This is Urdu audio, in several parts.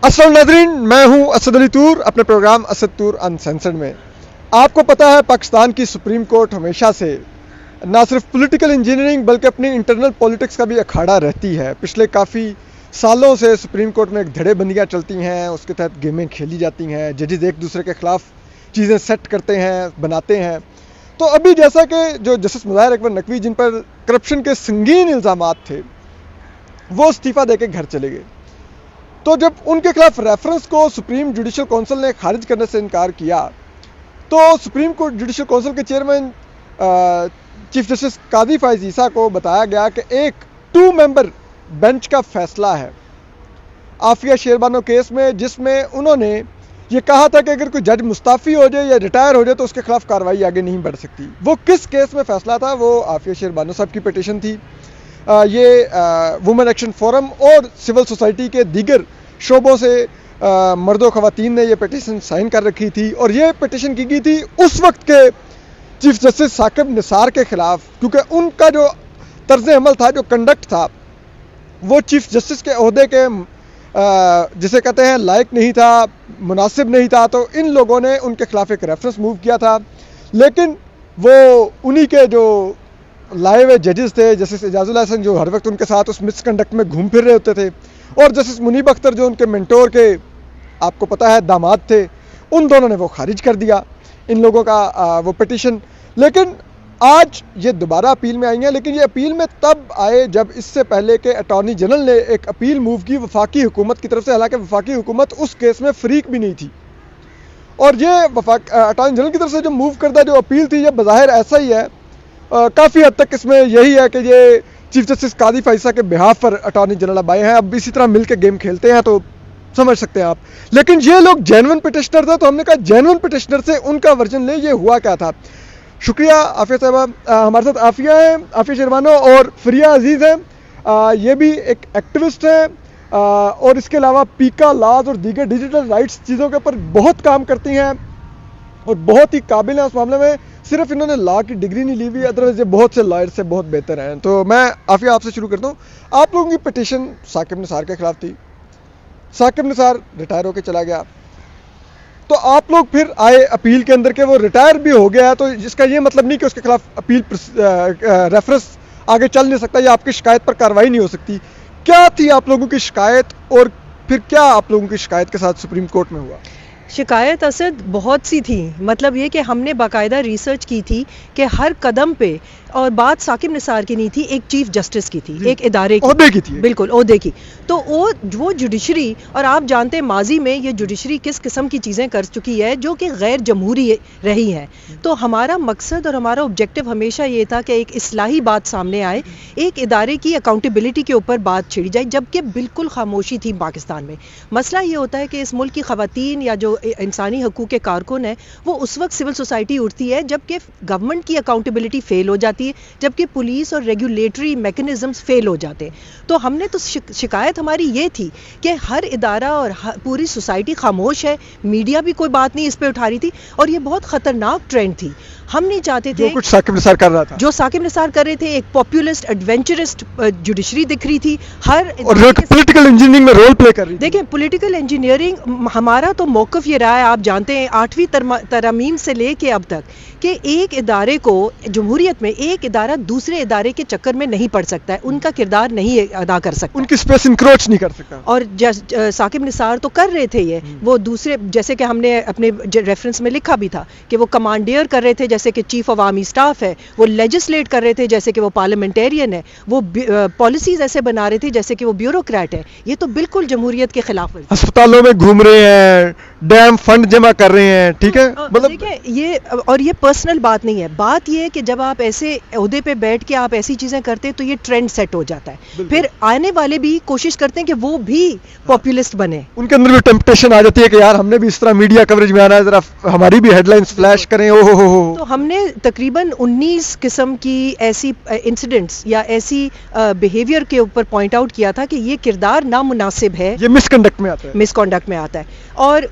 السلام ناظرین، میں ہوں اسد علی طور اپنے پروگرام اسد طور انسینسرڈ میں. آپ کو پتہ ہے پاکستان کی سپریم کورٹ ہمیشہ سے نہ صرف پولیٹیکل انجینئرنگ بلکہ اپنی انٹرنل پولیٹکس کا بھی اکھاڑا رہتی ہے. پچھلے کافی سالوں سے سپریم کورٹ میں ایک دھڑے بندیاں چلتی ہیں، اس کے تحت گیمیں کھیلی جاتی ہیں، ججز ایک دوسرے کے خلاف چیزیں سیٹ کرتے ہیں، بناتے ہیں. تو ابھی جیسا کہ جو جسٹس مظاہر اکبر نقوی جن پر کرپشن کے سنگین الزامات تھے وہ استعفیٰ دے کے گھر چلے گئے، تو جب ان کے خلاف ریفرنس کو سپریم جوڈیشل کونسل نے خارج کرنے سے انکار کیا تو سپریم کورٹ جوڈیشل کونسل کے چیئرمین چیف جسٹس قاضی فائز عیسیٰ کو بتایا گیا کہ ایک 2 ممبر بینچ کا فیصلہ ہے عافیہ شیربانو کیس میں، جس میں انہوں نے یہ کہا تھا کہ اگر کوئی جج مستعفی ہو جائے یا ریٹائر ہو جائے تو اس کے خلاف کارروائی آگے نہیں بڑھ سکتی. وہ کس کیس میں فیصلہ تھا؟ وہ عافیہ شیربانو صاحب کی پٹیشن تھی. یہ وومن ایکشن فورم اور سول سوسائٹی کے دیگر شعبوں سے مرد و خواتین نے یہ پٹیشن سائن کر رکھی تھی، اور یہ پٹیشن کی گئی تھی اس وقت کے چیف جسٹس ثاقب نثار کے خلاف، کیونکہ ان کا جو طرز عمل تھا، جو کنڈکٹ تھا، وہ چیف جسٹس کے عہدے کے جسے کہتے ہیں لائق نہیں تھا، مناسب نہیں تھا. تو ان لوگوں نے ان کے خلاف ایک ریفرنس موو کیا تھا. لیکن وہ انہی کے جو لائے ہوئے ججز تھے، جسٹس اعجاز اللہ حسن جو ہر وقت ان کے ساتھ اس مس کنڈکٹ میں گھوم پھر رہے ہوتے تھے، اور جسٹس منیب اختر جو ان کے مینٹور کے آپ کو پتہ ہے داماد تھے، ان دونوں نے وہ خارج کر دیا ان لوگوں کا وہ پٹیشن. لیکن آج یہ دوبارہ اپیل میں آئی ہیں، لیکن یہ اپیل میں تب آئے جب اس سے پہلے کہ اٹارنی جنرل نے ایک اپیل موو کی وفاقی حکومت کی طرف سے، حالانکہ وفاقی حکومت اس کیس میں فریق بھی نہیں تھی. اور یہ اٹارنی جنرل کی طرف سے جو موو کردہ جو اپیل تھی، یہ بظاہر ایسا ہی ہے، کافی حد تک اس میں یہی ہے کہ یہ چیف جسٹس قاضی فائز کے بہاف پر اٹارنی جنرل اب آئے ہیں. اب اسی طرح مل کے گیم کھیلتے ہیں تو سمجھ سکتے ہیں آپ. لیکن یہ لوگ جینون پٹیشنر تھے، تو ہم نے کہا جینون پٹیشنر سے ان کا ورژن لیں، یہ ہوا کیا تھا. شکریہ عافیہ صاحبہ. ہمارے ساتھ عافیہ ہیں، عافیہ شیربانو، اور فریہ عزیز ہیں. یہ بھی ایک ایکٹیوسٹ ہیں، اور اس کے علاوہ پیکا لاز اور دیگر ڈیجیٹل رائٹس چیزوں کے اوپر بہت کام کرتی ہیں اور بہت ہی قابل ہیں اس معاملے میں. صرف انہوں نے لا کی ڈگری نہیں لی ہوئی، ادروائز یہ بہت سے لائر سے بہت بہتر ہیں. تو میں عافیہ آپ سے شروع کرتا ہوں. آپ لوگوں کی پٹیشن ثاقب نثار کے خلاف تھی، ثاقب نثار ریٹائر ہو کے چلا گیا، تو آپ لوگ پھر آئے اپیل کے اندر کہ وہ ریٹائر بھی ہو گیا ہے، تو جس کا یہ مطلب نہیں کہ اس کے خلاف اپیل ریفرنس آگے چل نہیں سکتا یا آپ کی شکایت پر کارروائی نہیں ہو سکتی. کیا تھی آپ لوگوں کی شکایت، اور پھر کیا آپ لوگوں کی شکایت کے ساتھ سپریم کورٹ میں ہوا؟ شکایت اسد بہت سی تھی. مطلب یہ کہ ہم نے باقاعدہ ریسرچ کی تھی کہ ہر قدم پہ، اور بات ثاقب نثار کی نہیں تھی، ایک چیف جسٹس کی تھی، ایک ادارے کی، عہدے کی تھی، بالکل عہدے کی. تو وہ جوڈیشری، اور آپ جانتے ہیں ماضی میں یہ جوڈیشری کس قسم کی چیزیں کر چکی ہے جو کہ غیر جمہوری رہی ہے. تو ہمارا مقصد اور ہمارا آبجیکٹو ہمیشہ یہ تھا کہ ایک اصلاحی بات سامنے آئے، ایک ادارے کی اکاؤنٹیبلٹی کے اوپر بات چھڑی جائے، جبکہ بالکل خاموشی تھی پاکستان میں. مسئلہ یہ ہوتا ہے کہ اس ملک کی خواتین یا جو انسانی حقوق کے کارکن ہیں، وہ اس وقت سول سوسائٹی اٹھتی ہے جبکہ گورنمنٹ کی اکاؤنٹیبلٹی فیل ہو جاتی ہے، جبکہ پولیس اور ریگولیٹری میکنزمز فیل ہو جاتے ہیں. تو ہم نے تو شکایت ہماری یہ تھی کہ ہر ادارہ اور پوری سوسائٹی خاموش ہے، میڈیا بھی کوئی بات نہیں اس پہ اٹھا رہی تھی، اور یہ بہت خطرناک ٹرینڈ تھی. ہم نہیں چاہتے تھے جو کچھ ثاقب نثار کر رہا تھا، جو ثاقب نثار کر رہے تھے، ایک پاپولسٹ ایڈونچرسٹ جوڈیشری دکھ رہی تھی، ہر اور پولیٹیکل انجینئرنگ میں رول پلے کر رہی تھی. دیکھیں پولیٹیکل انجینئرنگ، ہمارا تو موقف یہ رہا ہے، آپ جانتے ہیں 8ویں ترامیم سے لے کے اب تک، کہ ایک ادارے کو جمہوریت میں ایک ادارہ دوسرے ادارے کے چکر میں نہیں پڑ سکتا ہے، ان کا کردار نہیں ادا کر سکتا، ان کی اسپیس انکروچ نہیں کر سکتا. اور ثاقب نثار تو کر رہے تھے یہ، وہ دوسرے، جیسے کہ ہم نے اپنے ریفرنس میں لکھا بھی تھا کہ وہ کمانڈیئر کر رہے تھے جیسے کہ چیف عوامی سٹاف ہے، وہ لیجسلیٹ کر رہے تھے جیسے کہ وہ پارلیمنٹیرین ہے، وہ پالیسیز ایسے بنا رہے تھے جیسے کہ وہ بیوروکریٹ ہے. یہ تو بالکل جمہوریت کے خلاف ہے. ہسپتالوں میں گھوم رہے ہیں، ڈیم فنڈ جمع کر رہے ہیں، ٹھیک ہے. مطلب یہ پرسنل بات نہیں ہے، بات یہ ہے کہ جب آپ ایسے عہدے پہ بیٹھ کے آپ ایسی چیزیں کرتے تو یہ ٹرینڈ سیٹ ہو جاتا ہے. پھر آنے والے بھی کوشش کرتے ہیں کہ وہ بھی پاپولسٹ بنے، ان کے اندر بھی ٹیمپٹیشن آ جاتی ہے کہ یار ہم نے بھی اس طرح میڈیا کوریج میں آنا ہے، ذرا ہماری بھی ہیڈ لائنز فلیش کریں. تو ہم نے تقریباً 19 قسم کی ایسی انسیڈنٹس یا ایسی بیہیویئر کے اوپر پوائنٹ آؤٹ کیا تھا کہ یہ کردار نامناسب ہے، یہ مس کنڈکٹ میں آتا ہے، مس کنڈکٹ میں آتا ہے. اور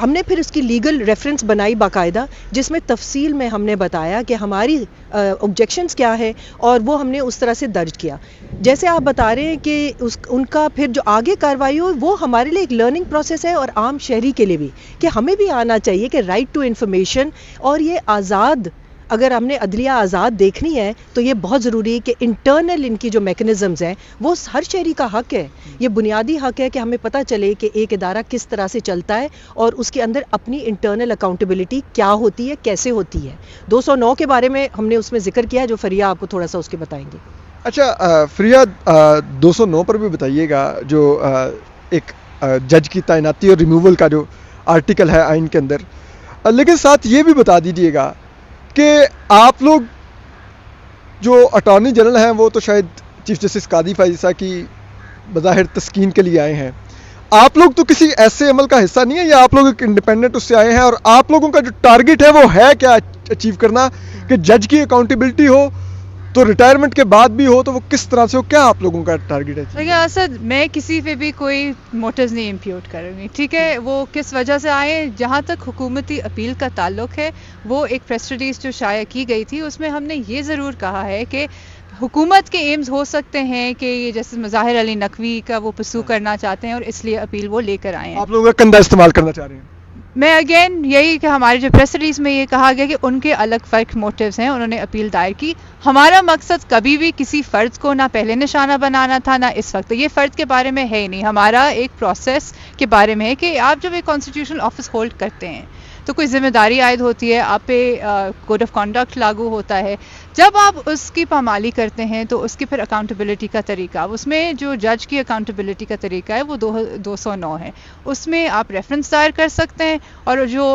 ہم نے پھر اس کی لیگل ریفرنس بنائی باقاعدہ، جس میں تفصیل میں ہم نے بتایا کہ ہماری آبجیکشنز کیا ہے، اور وہ ہم نے اس طرح سے درج کیا. جیسے آپ بتا رہے ہیں کہ ان کا پھر جو آگے کارروائی ہو وہ ہمارے لیے ایک لرننگ پروسیس ہے، اور عام شہری کے لیے بھی، کہ ہمیں بھی آنا چاہیے کہ رائٹ ٹو انفارمیشن. اور یہ آزاد، اگر ہم نے عدلیہ آزاد دیکھنی ہے تو یہ بہت ضروری ہے کہ انٹرنل ان کی جو میکنزمز ہیں وہ ہر شہری کا حق ہے. یہ بنیادی حق ہے کہ ہمیں پتہ چلے کہ ایک ادارہ کس طرح سے چلتا ہے اور اس کے اندر اپنی انٹرنل اکاؤنٹیبلٹی کیا ہوتی ہے، کیسے ہوتی ہے. 209 کے بارے میں ہم نے اس میں ذکر کیا جو فریہ آپ کو تھوڑا سا اس کے بتائیں گے. اچھا فریہ، 209 پر بھی بتائیے گا، جو ایک جج کی تعیناتی اور ریموول کا جو آرٹیکل ہے آئین کے اندر، لیکن ساتھ یہ بھی بتا دیجیے گا کہ آپ لوگ جو اٹارنی جنرل ہیں وہ تو شاید چیف جسٹس قاضی فائزہ کی بظاہر تسکین کے لیے آئے ہیں، آپ لوگ تو کسی ایسے عمل کا حصہ نہیں ہے، یا آپ لوگ ایک انڈیپینڈنٹ اس سے آئے ہیں، اور آپ لوگوں کا جو ٹارگٹ ہے وہ ہے کیا اچیو کرنا، کہ جج کی اکاؤنٹیبلٹی ہو تو ریٹائرمنٹ کے بعد بھی ہو، تو وہ کس طرح سے ہو، کیا آپ لوگوں کا ٹارگٹ ہے؟ دیکھیے اسد، میں کسی پہ بھی کوئی موٹیوز نہیں امپیوٹ کروں گی، ٹھیک ہے. وہ کس وجہ سے آئے، جہاں تک حکومتی اپیل کا تعلق ہے، وہ ایک پریس ریلیز جو شائع کی گئی تھی اس میں ہم نے یہ ضرور کہا ہے کہ حکومت کے ایمز ہو سکتے ہیں کہ یہ جیسے مظاہر علی نقوی کا وہ پرسو کرنا چاہتے ہیں اور اس لیے اپیل وہ لے کر آئے ہیں. آپ لوگ کا کندھا استعمال کرنا چاہ رہے ہیں. میں اگین یہی کہ ہمارے جو پریس ریلیز میں یہ کہا گیا کہ ان کے الگ فرق موٹیوز ہیں، انہوں نے اپیل دائر کی. ہمارا مقصد کبھی بھی کسی فرد کو نہ پہلے نشانہ بنانا تھا نہ اس وقت، یہ فرد کے بارے میں ہے ہی نہیں. ہمارا ایک پروسیس کے بارے میں ہے کہ آپ جب ایک کانسٹیٹیوشنل آفس ہولڈ کرتے ہیں تو کوئی ذمہ داری عائد ہوتی ہے، آپ پہ کوڈ آف کنڈکٹ لاگو ہوتا ہے. جب آپ اس کی پامالی کرتے ہیں تو اس کی پھر اکاؤنٹیبلٹی کا طریقہ، اس میں جو جج کی اکاؤنٹیبلٹی کا طریقہ ہے وہ 209 ہے. اس میں آپ ریفرنس دائر کر سکتے ہیں اور جو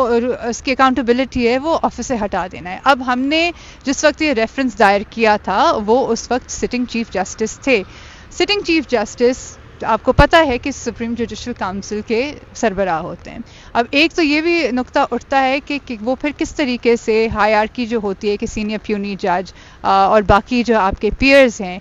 اس کی اکاؤنٹیبلٹی ہے وہ آفس سے ہٹا دینا ہے. اب ہم نے جس وقت یہ ریفرنس دائر کیا تھا وہ اس وقت سٹنگ چیف جسٹس تھے. سٹنگ چیف جسٹس آپ کو پتہ ہے کہ سپریم جوڈیشل کاؤنسل کے سربراہ ہوتے ہیں. اب ایک تو یہ بھی نقطہ اٹھتا ہے کہ وہ پھر کس طریقے سے ہائرارکی جو ہوتی ہے کہ سینئر پیونی جج اور باقی جو آپ کے پیئرز ہیں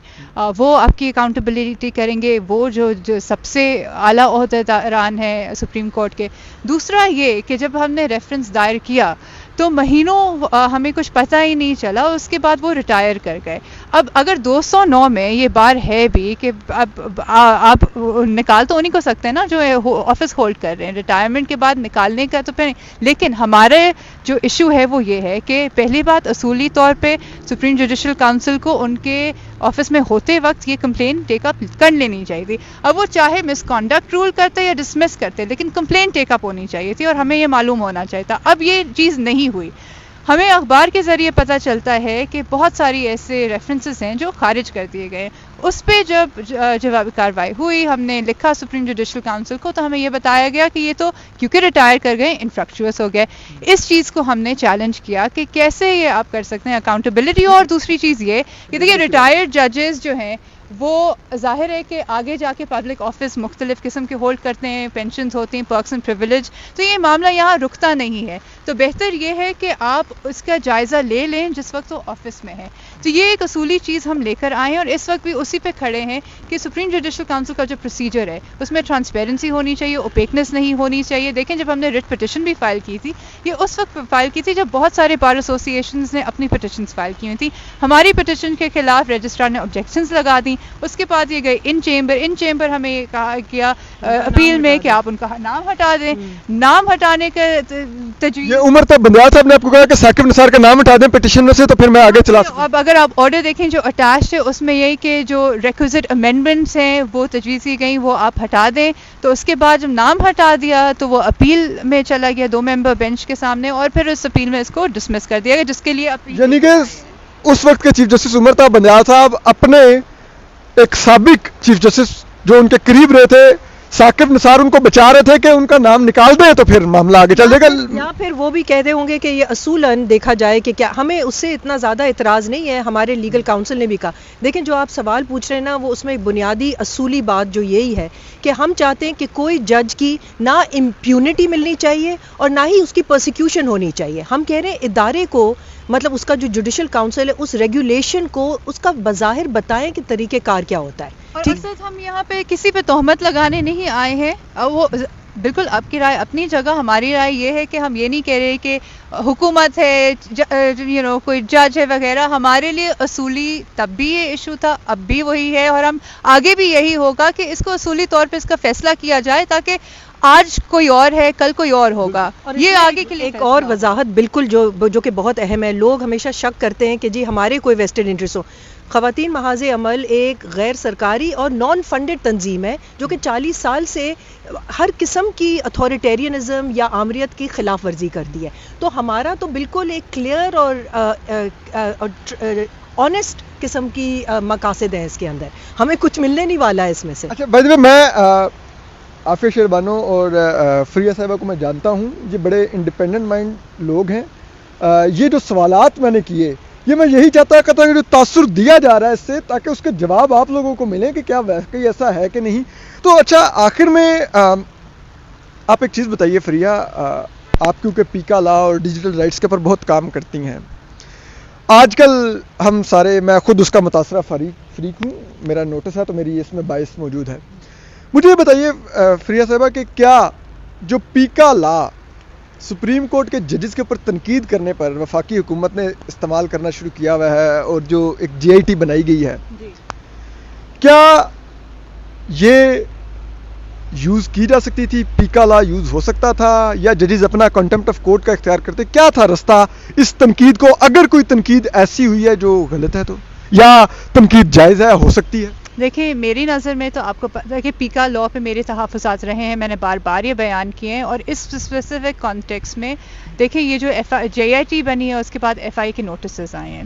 وہ آپ کی اکاؤنٹیبلٹی کریں گے، وہ جو سب سے اعلیٰ عہدیداران ہیں سپریم کورٹ کے. دوسرا یہ کہ جب ہم نے ریفرنس دائر کیا تو مہینوں ہمیں کچھ پتہ ہی نہیں چلا، اس کے بعد وہ ریٹائر کر گئے. اب اگر 209 میں یہ بار ہے بھی کہ اب آپ نکال تو انہیں کو سکتے ہیں نا جو آفس ہولڈ کر رہے ہیں، ریٹائرمنٹ کے بعد نکالنے کا تو پھر. لیکن ہمارے جو ایشو ہے وہ یہ ہے کہ پہلی بات اصولی طور پہ سپریم جوڈیشل کاؤنسل کو ان کے آفس میں ہوتے وقت یہ کمپلین ٹیک اپ کر لینی چاہیے تھی. اب وہ چاہے مس کانڈکٹ رول کرتے یا ڈسمس کرتے، لیکن کمپلین ٹیک اپ ہونی چاہیے تھی اور ہمیں یہ معلوم ہونا چاہیے تھا. اب یہ چیز نہیں ہوئی. ہمیں اخبار کے ذریعے پتہ چلتا ہے کہ بہت ساری ایسے ریفرنسز ہیں جو خارج کر دیے گئے. اس پہ جب جوابی کارروائی ہوئی، ہم نے لکھا سپریم جوڈیشل کاؤنسل کو، تو ہمیں یہ بتایا گیا کہ یہ تو کیونکہ ریٹائر کر گئے انفرکچوس ہو گئے. اس چیز کو ہم نے چیلنج کیا کہ کیسے یہ آپ کر سکتے ہیں اکاؤنٹیبلٹی. اور دوسری چیز یہ کہ دیکھیے ریٹائرڈ ججز جو ہیں وہ ظاہر ہے کہ آگے جا کے پبلک آفس مختلف قسم کے ہولڈ کرتے ہیں، پینشنز ہوتی ہیں، پرکس اینڈ پریویلیج، تو یہ معاملہ یہاں رکتا نہیں ہے. تو بہتر یہ ہے کہ آپ اس کا جائزہ لے لیں جس وقت وہ آفس میں ہے. تو یہ ایک اصولی چیز ہم لے کر آئے ہیں اور اس وقت بھی اسی پہ کھڑے ہیں کہ سپریم جوڈیشل کاؤنسل کا جو پروسیجر ہے اس میں ٹرانسپیرنسی ہونی چاہیے، اوپیکنیس نہیں ہونی چاہیے. دیکھیں جب ہم نے ریٹ پٹیشن بھی فائل کی تھی، یہ اس وقت فائل کی تھی جب بہت سارے بار ایسوسیشنز نے اپنی پٹیشنز فائل کی ہوئی تھی. ہماری پٹیشن کے خلاف رجسٹرار نے آبجیکشنز لگا دیں. اس کے بعد یہ گئے ان چیمبر ہمیں یہ کہا کیا اپیل میں کہ آپ ان کا نام ہٹا دیں. نام ہٹانے کا تجویز، یہ عمر تک بندیال صاحب نے آپ کو کہا کہ ثاقب نثار کا نام ہٹا دیں پٹیشن میں سے، تو پھر میں آگے چلا سکتا ہوں. اب اگر آپ آرڈر دیکھیں جو اٹیچڈ ہے اس میں یہی کہ جو ریکوزٹ امینڈمنٹس ہیں وہ تجویز کی گئیں وہ آپ ہٹا دیں. تو اس کے بعد جب نام ہٹا دیا تو وہ اپیل میں چلا گیا 2 ممبر بینچ کے سامنے، اور پھر اس اپیل میں اس کو ڈسمس کر دیا گیا جس کے لیے یعنی کہ اس وقت کے چیف جسٹس عمر تاب بندیال صاحب اپنے ایک سابق چیف جسٹس جو ان کے قریب رہے تھے ثاقب نثار ان کو بچا رہے تھے کہ ان کا نام نکال دیں تو پھر معاملہ آگے چل جائے گا. یا پھر وہ بھی کہتے ہوں گے کہ یہ اصولاً دیکھا جائے کہ کیا ہمیں اس سے اتنا زیادہ اعتراض نہیں ہے. ہمارے لیگل کاؤنسل نے بھی کہا، دیکھیں جو آپ سوال پوچھ رہے ہیں نا وہ اس میں ایک بنیادی اصولی بات جو یہی ہے کہ ہم چاہتے ہیں کہ کوئی جج کی نہ امپیونٹی ملنی چاہیے اور نہ ہی اس کی پرسیکیوشن ہونی چاہیے. ہم کہہ رہے ہیں ادارے کو، مطلب اس کا جو جوڈیشل کاؤنسل ہے اس ریگولیشن کو اس کا بظاہر بتائیں کہ طریقہ کار کیا ہوتا ہے. اور اصل ہم یہاں پہ کسی پہ تہمت لگانے نہیں آئے ہیں. وہ بالکل آپ کی رائے اپنی جگہ. ہماری رائے یہ ہے کہ ہم یہ نہیں کہہ رہے کہ حکومت ہے کوئی جج ہے وغیرہ. ہمارے لیے اصولی تب بھی یہ ایشو تھا, اب بھی وہی ہے, اور ہم آگے بھی یہی ہوگا کہ اس کو اصولی طور پہ اس کا فیصلہ کیا جائے تاکہ آج کوئی اور ہے کل کوئی اور ہوگا. یہ آگے کے لیے ایک اور وضاحت بالکل جو کہ بہت اہم ہے. لوگ ہمیشہ شک کرتے ہیں کہ جی ہمارے کوئی ویسٹڈ انٹرسٹ ہو. خواتین محاذ عمل ایک غیر سرکاری اور نان فنڈڈ تنظیم ہے جو کہ 40 سال سے ہر قسم کی اتھارٹیرینزم یا آمریت کی خلاف ورزی کرتی ہے. تو ہمارا تو بالکل ایک کلیئر اور آنیسٹ قسم کی مقاصد ہے اس کے اندر. ہمیں کچھ ملنے نہیں والا ہے اس میں سے. اچھا بائی دی وے, میں عافیہ شیر بانو اور فریہ صاحبہ کو میں جانتا ہوں, یہ بڑے انڈیپینڈنٹ مائنڈ لوگ ہیں. یہ جو سوالات میں نے کیے یہ میں یہی چاہتا کہ جو تاثر دیا جا رہا ہے اس سے, تاکہ اس کے جواب آپ لوگوں کو ملیں کہ کیا واقعی ایسا ہے کہ نہیں. تو اچھا آخر میں آپ ایک چیز بتائیے فریہ, آپ کیونکہ پیکا لا اور ڈیجیٹل رائٹس کے اوپر بہت کام کرتی ہیں. آج کل ہم سارے, میں خود اس کا متاثرہ فریق ہوں, میرا نوٹس ہے تو میری اس میں باعث موجود ہے. مجھے یہ بتائیے فریہ صاحبہ کہ کیا جو پیکا لا سپریم کورٹ کے ججز کے اوپر تنقید کرنے پر وفاقی حکومت نے استعمال کرنا شروع کیا ہوا ہے, اور جو ایک GIT بنائی گئی ہے, کیا یہ یوز کی جا سکتی تھی؟ پیکا لا یوز ہو سکتا تھا, یا ججز اپنا کنٹمپٹ آف کورٹ کا اختیار کرتے؟ کیا تھا رستہ اس تنقید کو, اگر کوئی تنقید ایسی ہوئی ہے جو غلط ہے تو, یا تنقید جائز ہے, ہو سکتی ہے؟ دیکھیے میری نظر میں تو آپ کو پتہ ہے کہ پیکا لا پہ میرے تحفظات رہے ہیں, میں نے بار بار یہ بیان کیے ہیں, اور اس اسپیسیفک کانٹیکس میں دیکھیں یہ جو JIT بنی ہے اس کے بعد FI کے نوٹسز آئے ہیں.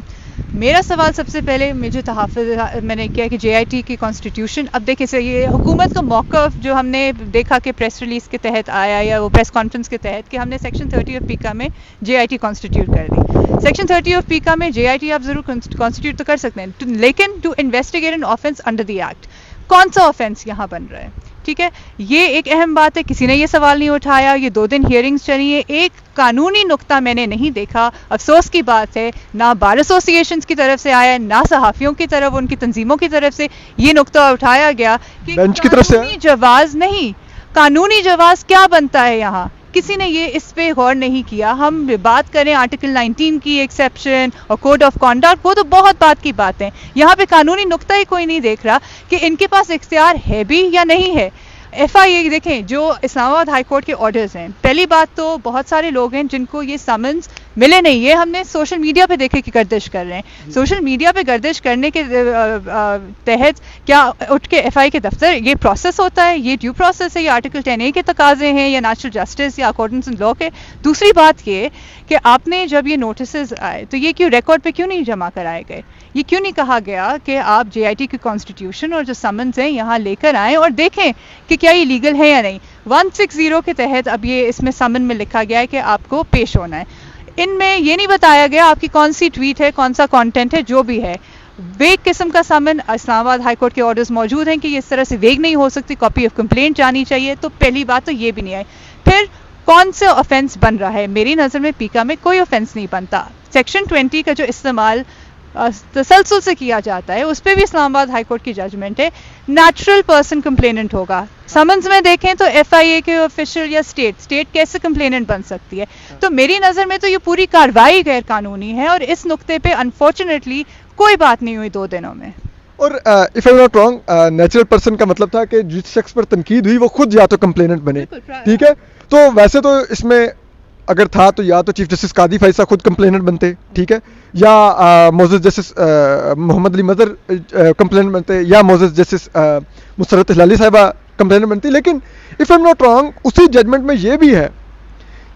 میرا سوال سب سے پہلے مجھے تحفظ میں نے کیا کہ JIT کی کانسٹیٹیوشن, اب دیکھیں یہ حکومت کا موقف جو ہم نے دیکھا کہ پریس ریلیز کے تحت آیا یا وہ پریس کانفرنس کے تحت کہ ہم نے سیکشن 30 آف پیکا میں JIT کانسٹیٹیوٹ کر دی. سیکشن 30 آف پیکا میں JIT آپ ضرور کانسٹیٹیوٹ تو کر سکتے ہیں, لیکن to investigate an offence under the act, کون سا آفینس یہاں بن رہا ہے؟ ٹھیک ہے, یہ ایک اہم بات ہے, کسی نے یہ سوال نہیں اٹھایا. یہ 2 دن ہیئرنگز چلی ہیں, ایک قانونی نقطہ میں نے نہیں دیکھا. افسوس کی بات ہے نہ بار ایسوسی ایشنز کی طرف سے آیا, نہ صحافیوں کی طرف, ان کی تنظیموں کی طرف سے یہ نقطہ اٹھایا گیا کہ قانونی جواز نہیں, قانونی جواز کیا بنتا ہے یہاں, کسی نے یہ اس پہ غور نہیں کیا. ہم بات کریں آرٹیکل 19 کی ایکسیپشن اور کوڈ آف کانڈکٹ, وہ تو بہت بات کی باتیں, یہاں پہ قانونی نقطہ ہی کوئی نہیں دیکھ رہا کہ ان کے پاس اختیار ہے بھی یا نہیں ہے. FIA دیکھیں جو اسلام آباد ہائی کورٹ کے آرڈرز ہیں, پہلی بات تو بہت سارے لوگ ہیں جن کو یہ سمنز ملے نہیں. یہ ہم نے سوشل میڈیا پہ دیکھے کہ گردش کر رہے ہیں. سوشل میڈیا پہ گردش کرنے کے تحت کیا اٹھ کے FI کے دفتر یہ پروسیس ہوتا ہے؟ یہ ڈیو پروسیس ہے, یہ آرٹیکل 10A کے تقاضے ہیں یا نیچرل جسٹس یا اکارڈنس ان لا کے؟ دوسری بات یہ کہ آپ نے جب یہ نوٹسز آئے تو یہ کیوں ریکارڈ پہ کیوں نہیں جمع کرائے گئے؟ یہ کیوں نہیں کہا گیا کہ آپ JIT کی کانسٹیٹیوشن اور جو سمنز ہیں یہاں لے کر آئیں اور دیکھیں کہ کیا یہ لیگل ہے یا نہیں؟ 160 کے تحت اب یہ اس میں سمن میں لکھا گیا ہے کہ آپ کو پیش ہونا ہے. ان میں یہ نہیں بتایا گیا آپ کی کون سی ٹویٹ ہے, کون سا کانٹینٹ ہے, جو بھی ہے. ویگ قسم کا سمن اسلام آباد ہائی کورٹ کے آرڈرز موجود ہیں کہ یہ اس طرح سے ویگ نہیں ہو سکتی, کاپی آف کمپلینٹ جانی چاہیے. تو پہلی بات تو یہ بھی نہیں آئی. پھر کون سے آفینس بن رہا ہے؟ میری نظر میں پیکا میں کوئی آفینس نہیں بنتا. سیکشن 20 کا جو استعمال تسلسل سے کیا جاتا ہے اس پہ بھی اسلام آباد ہائی کورٹ کی ججمنٹ ہے, نیچرل پرسن کمپلیننٹ ہوگا. سمنز میں دیکھیں تو FIA کے آفیشل یا اسٹیٹ کیسے کمپلیننٹ بن سکتی ہے؟ تو میری نظر میں تو یہ پوری کارروائی غیر قانونی ہے, اور اس نقطے پہ انفارچونیٹلی کوئی بات نہیں ہوئی 2 دنوں میں. اور if I am not wrong, natural person کا مطلب تھا کہ جس شخص پر تنقید ہوئی وہ خود یا تو کمپلیننٹ بنے, ٹھیک ہے. تو ویسے تو اس میں اگر تھا تو یا تو چیف جسٹس قاضی فیصل خود کمپلیننٹ بنتے, ٹھیک ہے, یا معزز جسٹس محمد علی مظہر کمپلیننٹ بنتے, یا معزز جسٹس مسرت ہلالی صاحبہ کمپلیننٹ بنتی. لیکن if I am not wrong اسی ججمنٹ میں یہ بھی ہے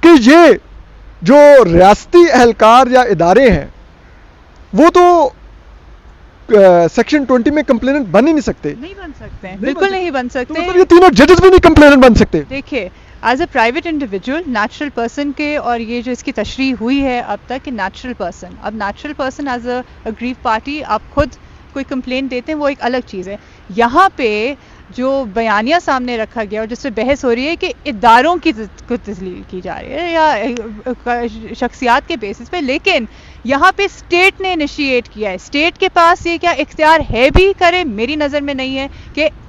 کہ یہ جو ریاستی اہلکار یا ادارے ہیں وہ تو سیکشن 20 میں کمپلیننٹ بن ہی نہیں سکتے. نہیں بن سکتے, بالکل نہیں بن سکتے. یہ تینوں ججز بھی نہیں کمپلیننٹ بن سکتے. دیکھیے as a private individual natural person کے, اور یہ جو اس کی تشریح ہوئی ہے اب تک کہ نیچرل پرسن, اب natural person as a aggrieved party آپ خود کوئی کمپلین دیتے ہیں وہ ایک الگ چیز ہے. یہاں پہ جو بیانیہ سامنے رکھا گیا اور جس پہ بحث ہو رہی ہے کہ اداروں کی تسلیل کی جا رہی ہے یا شخصیات کے بیسس پہ, لیکن یہاں پہ اسٹیٹ نے انیشیٹ کیا ہے. اسٹیٹ کے پاس یہ کیا اختیار ہے بھی کرے؟ میری نظر میں نہیں ہے کہ